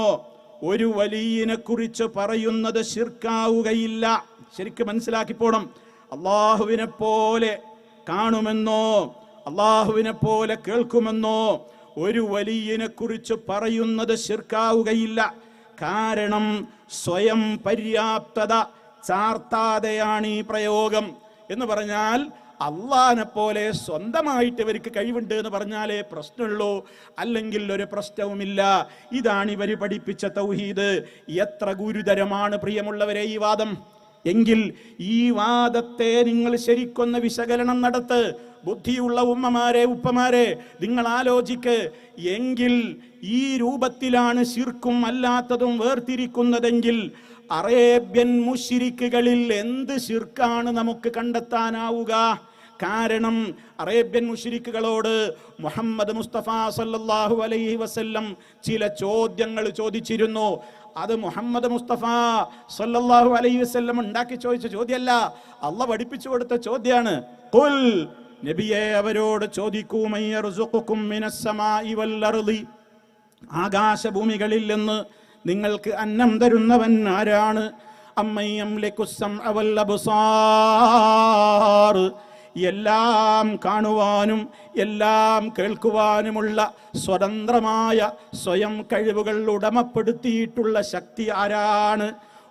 ഒരു വലിയനെ കുറിച്ച് പറയുന്നത് ശിർക്കാവുകയില്ല. ശരിക്കും മനസ്സിലാക്കിപ്പോണം. അള്ളാഹുവിനെ പോലെ കാണുമെന്നോ അള്ളാഹുവിനെ പോലെ കേൾക്കുമെന്നോ ഒരു വലിയനെ കുറിച്ച് പറയുന്നത് ശിർക്കാവുകയില്ല. കാരണം സ്വയം പര്യാപ്തത ചാർത്താതെയാണ് ഈ പ്രയോഗം. എന്ന് പറഞ്ഞാൽ അള്ളാഹിനെ പോലെ സ്വന്തമായിട്ട് ഇവർക്ക് കഴിവുണ്ട് എന്ന് പറഞ്ഞാലേ പ്രശ്നമുള്ളൂ, അല്ലെങ്കിൽ ഒരു പ്രശ്നവുമില്ല. ഇതാണ് ഇവർ പഠിപ്പിച്ച തൗഹീദ്. എത്ര ഗുരുതരമാണ് പ്രിയമുള്ളവരെ ഈ വാദം! എങ്കിൽ ഈ വാദത്തെ നിങ്ങൾ ശരിക്കൊന്ന് വിശകലനം നടത്ത്. ബുദ്ധിയുള്ള ഉമ്മമാരെ, ഉപ്പമാരെ, നിങ്ങൾ ആലോചിക്ക്. എങ്കിൽ ഈ രൂപത്തിലാണ് ശിർക്കും അല്ലാത്തതും വേർതിരിക്കുന്നതെങ്കിൽ അറേബ്യൻ മുശ്രിക്കുകളിൽ എന്ത് ശിർക്കാണ് നമുക്ക് കണ്ടെത്താനാവുക? കാരണം അറേബ്യൻ മുശ്രിക്കുകളോട് മുഹമ്മദ് മുസ്തഫ സല്ലല്ലാഹു അലൈഹി വസല്ലം ചില ചോദ്യങ്ങൾ ചോദിച്ചിരുന്നു. അത് മുഹമ്മദ് മുസ്തഫ സല്ലല്ലാഹു അലൈഹി വസല്ലം ഉണ്ടാക്കി ചോദിച്ച ചോദ്യമല്ല, അള്ളാഹ് പഠിപ്പിച്ചു കൊടുത്ത ചോദ്യമാണ്. ഖുൽ, നബിയെ അവരോട് ചോദിക്കൂ, മയ്യർസുഖുക്കും മിനസ്സമാഇ വൽ അർളി, ആകാശഭൂമികളിൽ നിന്ന് നിങ്ങൾക്ക് അന്നം തരുന്നവൻ ആരാണ്? അമ്മയ്യംലികുസ്സംഅ വൽ അബ്സാർ, എല്ലാം കാണുവാനും എല്ലാം കേൾക്കുവാനുമുള്ള സ്വതന്ത്രമായ സ്വയം കഴിവുകൾ ഉടമപ്പെടുത്തിയിട്ടുള്ള ശക്തി ആരാണ്?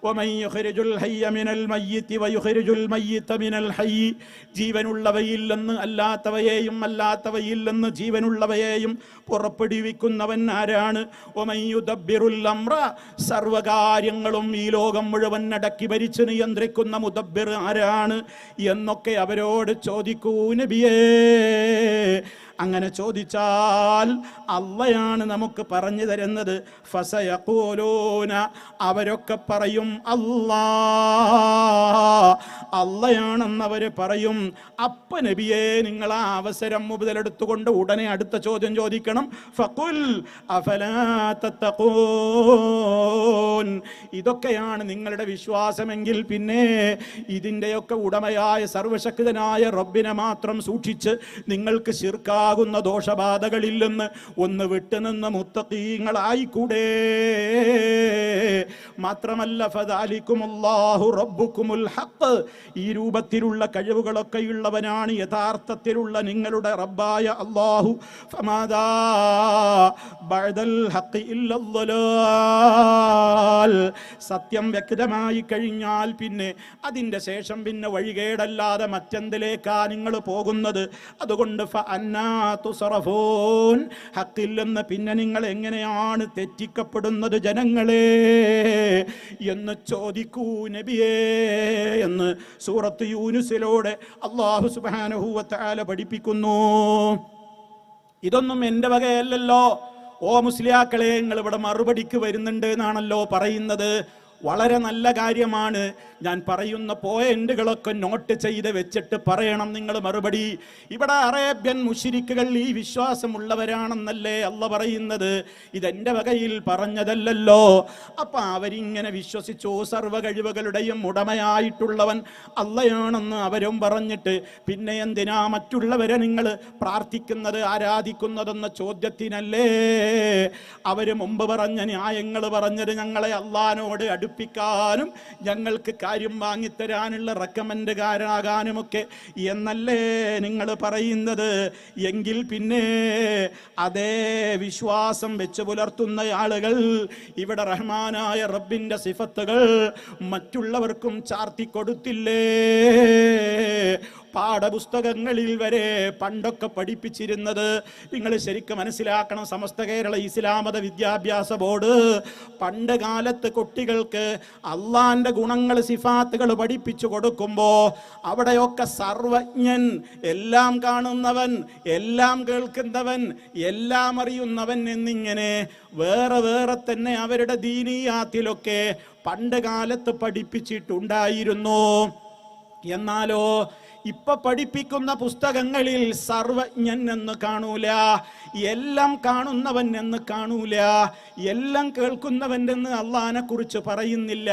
ومن يخرج الحي من الميت ويخرج الميت من الحي, ജീവനുള്ളവയിൽ നിന്ന് അല്ലാത്തവയെയും അല്ലാത്തവയിൽ നിന്ന് ജീവനുള്ളവയെയും പുറപ്പെടുവിക്കുന്നവൻ ആരാണ്? ومن يدبر الامر, സർവകാര്യങ്ങളും ഈ ലോകം മുഴുവൻ അടക്കി ഭരിച്ച് നിയന്ത്രിക്കുന്ന മുദബ്ബിർ ആരാണ് എന്നൊക്കെ അവരോട് ചോദിക്കൂ നബിയേ. അങ്ങനെ ചോദിച്ചാൽ അള്ളയാണ് നമുക്ക് പറഞ്ഞു തരുന്നത്. ഫസയഖൂലൂന, അവരൊക്കെ പറയും അള്ളയാണെന്നവര് പറയും. അപ്പ നബിയെ നിങ്ങൾ ആ അവസരം മുതലെടുത്തുകൊണ്ട് ഉടനെ അടുത്ത ചോദ്യം ചോദിക്കണം. ഫഖുൽ അഫലാ തത്തഖൂൻ, ഇതൊക്കെയാണ് നിങ്ങളുടെ വിശ്വാസമെങ്കിൽ പിന്നെ ഇതിൻ്റെയൊക്കെ ഉടമയായ സർവശക്തനായ റബ്ബിനെ മാത്രം സൂക്ഷിച്ച് നിങ്ങൾക്ക് ശിർക്കാ ുന്ന ദോഷബാധകളിൽ നിന്ന് ഒന്ന് വിട്ടുനിന്ന് മുത്തഖീങ്ങളായിക്കൂടെ? മാത്രമല്ല ഫദാലികുമുല്ലാഹു റബ്ബുകുമുൽ ഹഖ്, ഈ രൂപത്തിലുള്ള കഴിവുകളൊക്കെയുള്ളവനാണ് യഥാർത്ഥത്തിലുള്ള നിങ്ങളുടെ റബ്ബായ അല്ലാഹു. ഫമാദാ ബഅദൽ ഹഖ് ഇല്ലദ്ദലാൽ, സത്യം വ്യക്തമായി കഴിഞ്ഞാൽ പിന്നെ അതിൻ്റെ ശേഷം പിന്നെ വഴികേടല്ലാതെ മറ്റെന്തിലേക്കാ നിങ്ങൾ പോകുന്നത്? അതുകൊണ്ട് ഹക്കില്ലെന്ന് പിന്നെ നിങ്ങൾ എങ്ങനെയാണ് തെറ്റിക്കപ്പെടുന്നത് ജനങ്ങളെ എന്ന് ചോദിക്കൂ നബിയേ എന്ന് സൂറത്ത് യൂനുസിലൂടെ അല്ലാഹു സുബ്ഹാനഹു വ തആല പഠിപ്പിക്കുന്നു. ഇതൊന്നും എൻ്റെ വകയല്ലല്ലോ. ഓ മുസ്ലിയാക്കളെ, നിങ്ങൾ ഇവിടെ മറുപടിക്ക് വരുന്നുണ്ട് എന്നാണല്ലോ പറയുന്നത്. വളരെ നല്ല കാര്യമാണ്. ഞാൻ പറയുന്ന പോയിന്റുകളൊക്കെ നോട്ട് ചെയ്ത് വെച്ചിട്ട് പറയണം നിങ്ങൾ മറുപടി. ഇവിടെ അറേബ്യൻ മുശ്രിക്കുകൾ ഈ വിശ്വാസമുള്ളവരാണെന്നല്ലേ അല്ല പറയുന്നത്, ഇതെന്റെ വകയിൽ പറഞ്ഞതല്ലല്ലോ. അപ്പൊ അവരിങ്ങനെ വിശ്വസിച്ചു സർവ്വ കഴിവുകളുടെയും ഉടമയായിട്ടുള്ളവൻ അള്ളയാണെന്ന് അവരും പറഞ്ഞിട്ട് പിന്നെ എന്തിനാ മറ്റുള്ളവരെ നിങ്ങൾ പ്രാർത്ഥിക്കുന്നത് ആരാധിക്കുന്നതെന്ന ചോദ്യത്തിനല്ലേ അവര് മുമ്പ് പറഞ്ഞ ന്യായങ്ങൾ പറഞ്ഞത്. ഞങ്ങളെ അള്ളാനോട് അടുപ്പിക്കാനും ഞങ്ങൾക്ക് കാര്യം വാങ്ങിത്തരാനുള്ള റെക്കമെൻഡുകാരാകാനുമൊക്കെ എന്നല്ലേ നിങ്ങൾ പറയുന്നത്. എങ്കിൽ പിന്നെ അതേ വിശ്വാസം വെച്ച് പുലർത്തുന്ന ആളുകൾ ഇവിടെ റഹ്മാനായ റബ്ബിന്റെ സിഫത്തുകൾ മറ്റുള്ളവർക്കും ചാർത്തിക്കൊടുത്തില്ലേ? പാഠപുസ്തകങ്ങളിൽ വരെ പണ്ടൊക്കെ പഠിപ്പിച്ചിരുന്നത് നിങ്ങൾ ശരിക്കും മനസ്സിലാക്കണം. സമസ്ത കേരള ഇസ്ലാമത വിദ്യാഭ്യാസ ബോർഡ് പണ്ട് കാലത്ത് കുട്ടികൾക്ക് അള്ളാന്റെ ഗുണങ്ങൾ സിഫാത്തുകൾ പഠിപ്പിച്ചു കൊടുക്കുമ്പോൾ അവിടെയൊക്കെ സർവജ്ഞൻ, എല്ലാം കാണുന്നവൻ, എല്ലാം കേൾക്കുന്നവൻ, എല്ലാം അറിയുന്നവൻ എന്നിങ്ങനെ വേറെ വേറെ തന്നെ അവരുടെ ദീനിയാത്തിലൊക്കെ പണ്ട് കാലത്ത് പഠിപ്പിച്ചിട്ടുണ്ടായിരുന്നു. എന്നാലോ ഇപ്പൊ പഠിപ്പിക്കുന്ന പുസ്തകങ്ങളിൽ സർവജ്ഞൻ എന്ന് കാണൂല, എല്ലാം കാണുന്നവൻ എന്ന് കാണൂല, എല്ലാം കേൾക്കുന്നവൻ എന്ന് അള്ളാനെ കുറിച്ച് പറയുന്നില്ല.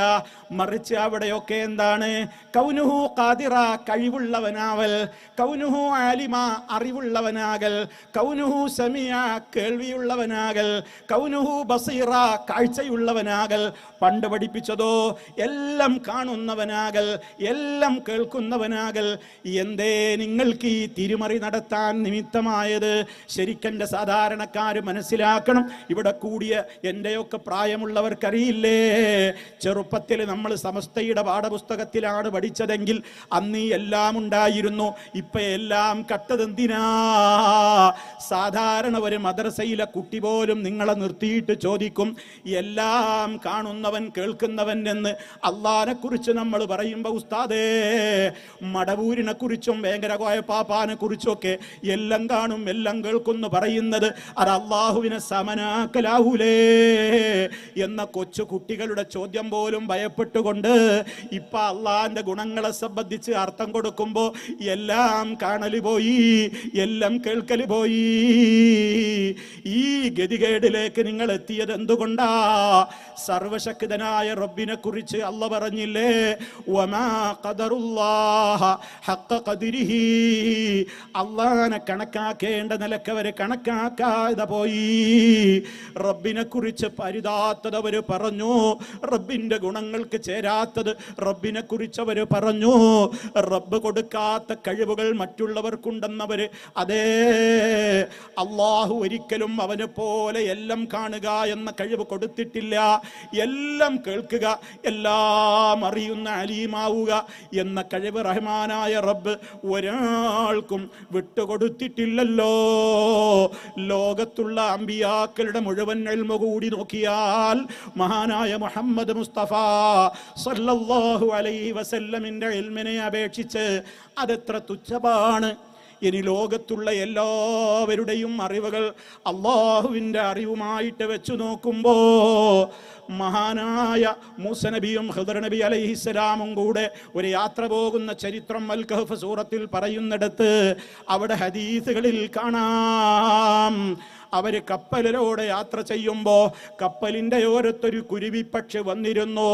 മറിച്ച് അവിടെയൊക്കെ എന്താണ്? കൗനുഹു ഖാദിറ, കഴിവുള്ളവനാവൽ, കൗനുഹു ആലിമ, അറിവുള്ളവനാകൽ, കൗനുഹു സമീഅ, കേൾവിയുള്ളവനാകൽ, കൗനുഹു ബസീറ, കാഴ്ചയുള്ളവനാകൽ. പണ്ട് പഠിപ്പിച്ചതോ എല്ലാം കാണുന്നവനാകൽ, എല്ലാം കേൾക്കുന്നവനാകൽ. എന്തേ നിങ്ങൾക്ക് ഈ തിരുമറി നടത്താൻ നിമിത്തമായത്? ശരിക്കെൻ്റെ സാധാരണക്കാർ മനസ്സിലാക്കണം. ഇവിടെ കൂടിയ എൻ്റെയൊക്കെ പ്രായമുള്ളവർക്കറിയില്ലേ, ചെറുപ്പത്തിൽ നമ്മൾ സമസ്തയുടെ പാഠപുസ്തകത്തിലാണ് പഠിച്ചതെങ്കിൽ അന്ന് എല്ലാം ഉണ്ടായിരുന്നു. ഇപ്പൊ എല്ലാം കട്ടതെന്തിനാ? സാധാരണ ഒരു മദ്രസയിലെ കുട്ടി പോലും നിങ്ങളെ നിർത്തിയിട്ട് ചോദിക്കും, എല്ലാം കാണുന്നവൻ കേൾക്കുന്നവൻ എന്ന് അള്ളാനെ കുറിച്ച് നമ്മൾ പറയുമ്പോൾ ഉസ്താദേ മടവൂരിനെ കുറിച്ചും ഭയങ്കര കോയപ്പാപ്പാനെ കുറിച്ചൊക്കെ എല്ലാം കാണും എല്ലാം കേൾക്കുന്നു പറയുന്നത് അത് അള്ളാഹുവിനെ സമനാക്കലാവൂലേ എന്ന കൊച്ചു കുട്ടികളുടെ ചോദ്യം പോലും ഭയപ്പെട്ടുകൊണ്ട് ഇപ്പൊ അള്ളാന്റെ ഗുണങ്ങളെ സംബന്ധിച്ച് അർത്ഥം കൊടുക്കുമ്പോ എല്ലാം കാണല് പോയി, എല്ലാം കേൾക്കല് പോയി. ഈ ഗതികേടിലേക്ക് നിങ്ങൾ എത്തിയത് എന്തുകൊണ്ടാ? സർവശക്തനായ റബ്ബിനെ കുറിച്ച് അല്ല പറഞ്ഞില്ലേ, വമാ ഖദറുല്ലാഹ ഹഖ ഖദരിഹി, അല്ലാഹനെ കണക്കാക്കേണ്ട നിലക്ക് അവര് കണക്കാക്കാതെ പോയി. റബ്ബിനെ കുറിച്ച് പരിതാത്തത് അവര് പറഞ്ഞു, റബ്ബിന്റെ ഗുണങ്ങൾക്ക് ചേരാത്തത് റബ്ബിനെ കുറിച്ച് അവര് പറഞ്ഞു, റബ്ബ് കൊടുക്കാത്ത കഴിവുകൾ മറ്റുള്ളവർക്കുണ്ടെന്നവര്. അതേ, അള്ളാഹു ഒരിക്കലും അവനെ പോലെ എല്ലാം കാണുക എന്ന കഴിവ് കൊടുത്തിട്ടില്ല. എല്ലാം കേൾക്കുക, എല്ലാം അറിയുന്ന അലീമാവുക എന്ന കഴിവ് റഹ്മാനായ റബ്ബ് ഒരാൾക്കും വിട്ടുകൊടുത്തിട്ടില്ലല്ലോ. ലോകത്തുള്ള അമ്പിയാക്കളുടെ മുഴുവൻ ഇൽമ കൂടി നോക്കിയാൽ മഹാനായ മുഹമ്മദ് മുസ്തഫ സല്ലല്ലാഹു അലൈഹി വസല്ലമിന്റെ ഇൽമിനെ അപേക്ഷിച്ച് അതെത്ര തുച്ഛമാണ്. ഇനി ലോകത്തുള്ള എല്ലാവരുടെയും അറിവുകൾ അള്ളാഹുവിൻ്റെ അറിവുമായിട്ട് വെച്ചു നോക്കുമ്പോ മഹാനായ മൂസ നബിയും ഖിദ്ർ നബി അലൈഹിസ്സലാമും കൂടെ ഒരു യാത്ര പോകുന്ന ചരിത്രം അൽ കഹ്ഫ് സൂറത്തിൽ പറയുന്നിടത്ത് അവിടെ ഹദീസുകളിൽ കാണാം. അവര് കപ്പലിലൂടെ യാത്ര ചെയ്യുമ്പോ കപ്പലിന്റെ ഓരത്തൊരു കുരുവിപ്പക്ഷി വന്നിരുന്നു.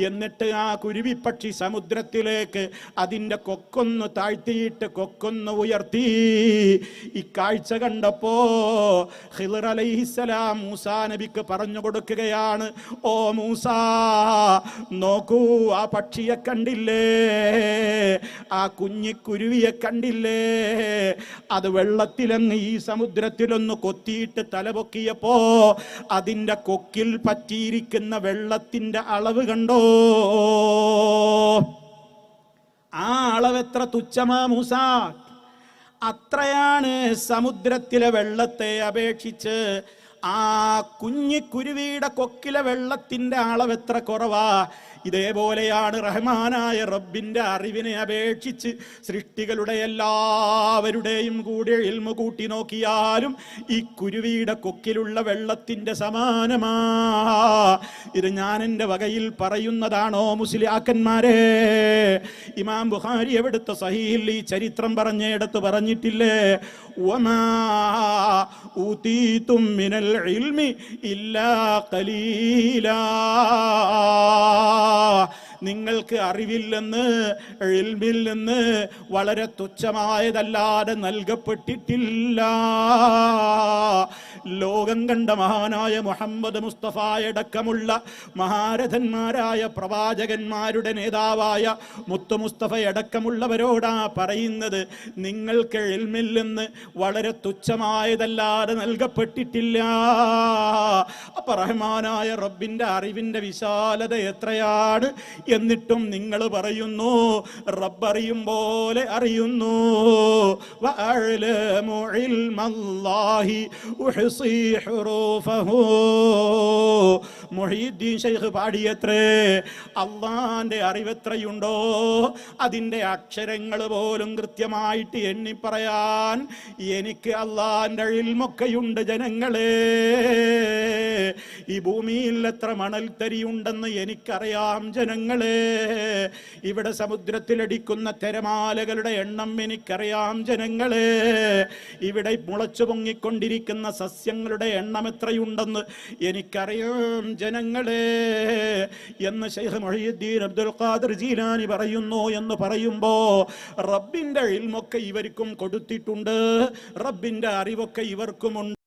എന്നിട്ട് ആ കുരുവിപ്പക്ഷി സമുദ്രത്തിലേക്ക് അതിൻ്റെ കൊക്കൊന്ന് താഴ്ത്തിയിട്ട് കൊക്കൊന്ന് ഉയർത്തി. ഈ കാഴ്ച കണ്ടപ്പോ ഖിദ്ർ അലൈഹിസ്സലാം മൂസാ നബിക്ക് പറഞ്ഞു കൊടുക്കുകയാണ്, ഓ മൂസാ, നോക്കൂ, ആ പക്ഷിയെ കണ്ടില്ലേ, ആ കുഞ്ഞിക്കുരുവിയെ കണ്ടില്ലേ, അത് വെള്ളത്തിലങ്ങ് ഈ സമുദ്രത്തിലൊന്ന് കൊത്തിയിട്ട് തലപൊക്കിയപ്പോ അതിന്റെ കൊക്കിൽ പറ്റിയിരിക്കുന്ന വെള്ളത്തിന്റെ അളവ് കണ്ടോ? ആ അളവ് എത്ര തുച്ഛമാ മൂസ! അത്രയാണ് സമുദ്രത്തിലെ വെള്ളത്തെ അപേക്ഷിച്ച് ആ കുഞ്ഞിക്കുരുവിയുടെ കൊക്കിലെ വെള്ളത്തിന്റെ അളവ് എത്ര കുറവാ. ഇതേപോലെയാണ് റഹ്മാനായ റബ്ബിന്റെ അറിവിനെ അപേക്ഷിച്ച് സൃഷ്ടികളുടെ എല്ലാവരുടെയും കൂടി ഇൽമു കൂട്ടി നോക്കിയാലും ഈ കുരുവിയുടെ കൊക്കിലുള്ള വെള്ളത്തിന്റെ സമാനമാ. ഇത് ഞാൻ എൻ്റെ വകയിൽ പറയുന്നതാണോ മുസ്ലിയാക്കന്മാരെ? ഇമാം ബുഖാരി എവിടുത്തെ സഹീഹിൽ ഈ ചരിത്രം പറഞ്ഞിടത്ത് പറഞ്ഞിട്ടില്ലേ, വമാ ഊതീതും മിനൽ ഇൽമി ഇല്ലാ ഖലീലാ. നിങ്ങൾക്ക് അറിവില്ലെന്ന് ഇൽമിൽ നിന്ന് വളരെ തുച്ഛമായതല്ലാതെ നൽകപ്പെട്ടിട്ടില്ല. ലോകം കണ്ട മഹാനായ മുഹമ്മദ് മുസ്തഫയടക്കമുള്ള മഹാരഥന്മാരായ പ്രവാചകന്മാരുടെ നേതാവായ മുത്തു മുസ്തഫയടക്കമുള്ളവരോടാ പറയുന്നത്, നിങ്ങൾക്ക് ഇൽമിൽ നിന്ന് വളരെ തുച്ഛമായതല്ലാതെ നൽകപ്പെട്ടിട്ടില്ല. അപ്പൊ റഹ്മാനായ റബ്ബിന്റെ അറിവിന്റെ വിശാലത എത്രയാണ്! എന്നിട്ടും നിങ്ങൾ പറയുന്നു റബ്ബറിയും പോലെ അറിയുന്നു. വഅഅലമു ഇൽമല്ലാഹി ഉഹ്സി ഹുറൂഫഹു. മുഹീദ്ദീൻ ശൈഖ് പാടിയത്രേ, അള്ളാന്റെ അറിവെത്രയുണ്ടോ അതിൻ്റെ അക്ഷരങ്ങൾ പോലും കൃത്യമായിട്ട് എണ്ണി പറയാൻ എനിക്ക് അള്ളാന്റെ ഇൽമൊക്കെയുണ്ട് ജനങ്ങളെ. ഈ ഭൂമിയിൽ എത്ര മണൽത്തരിയുണ്ടെന്ന് എനിക്കറിയാം ജനങ്ങളെ. ഇവിടെ സമുദ്രത്തിലടിക്കുന്ന തിരമാലകളുടെ എണ്ണം എനിക്കറിയാം ജനങ്ങളെ. ഇവിടെ മുളച്ചു പൊങ്ങിക്കൊണ്ടിരിക്കുന്ന സസ്യങ്ങളുടെ എണ്ണം എത്രയുണ്ടെന്ന് എനിക്കറിയാം ജനങ്ങളെ എന്ന് ശൈഖ് മുഹീദ്ദീൻ അബ്ദുൽ ഖാദിർ ജീലാനി പറയുന്നു. എന്ന് പറയുമ്പോ റബ്ബിന്റെ ഇൽമൊക്കെ ഇവർക്കും കൊടുത്തിട്ടുണ്ട്, റബ്ബിന്റെ അറിവൊക്കെ ഇവർക്കുമുണ്ട്.